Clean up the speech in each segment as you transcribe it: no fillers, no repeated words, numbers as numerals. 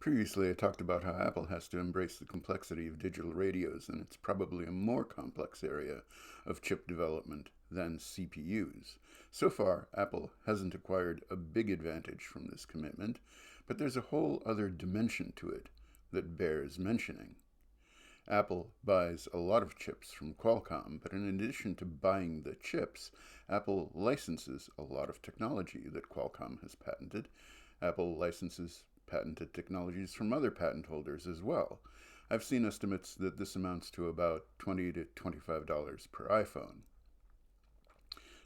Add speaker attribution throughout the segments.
Speaker 1: Previously, I talked about how Apple has to embrace the complexity of digital radios, and it's probably a more complex area of chip development than CPUs. So far, Apple hasn't acquired a big advantage from this commitment, but there's a whole other dimension to it that bears mentioning. Apple buys a lot of chips from Qualcomm, but in addition to buying the chips, Apple licenses a lot of technology that Qualcomm has patented. Apple licenses patented technologies from other patent holders as well. I've seen estimates that this amounts to about $20 to $25 per iPhone.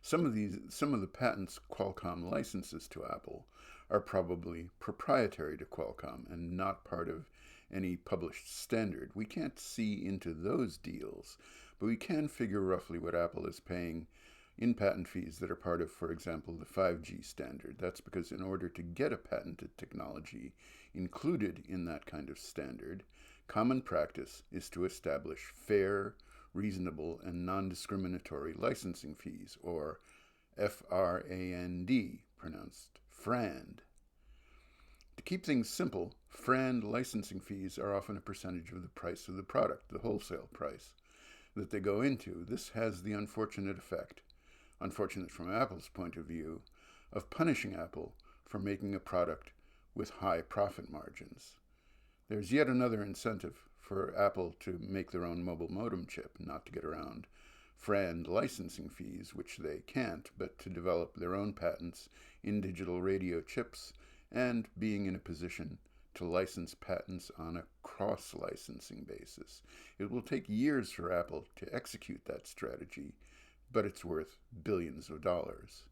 Speaker 1: Some of the patents Qualcomm licenses to Apple are probably proprietary to Qualcomm and not part of any published standard. We can't see into those deals, but we can figure roughly what Apple is paying in patent fees that are part of, for example, the 5G standard. That's because in order to get a patented technology included in that kind of standard, common practice is to establish fair, reasonable, and non-discriminatory licensing fees, or FRAND, pronounced FRAND. To keep things simple, FRAND licensing fees are often a percentage of the price of the product, the wholesale price, that they go into. This has the unfortunate effect, unfortunate from Apple's point of view, of punishing Apple for making a product with high profit margins. There's yet another incentive for Apple to make their own mobile modem chip, not to get around FRAND licensing fees, which they can't, but to develop their own patents in digital radio chips and being in a position to license patents on a cross-licensing basis. It will take years for Apple to execute that strategy, but it's worth billions of dollars.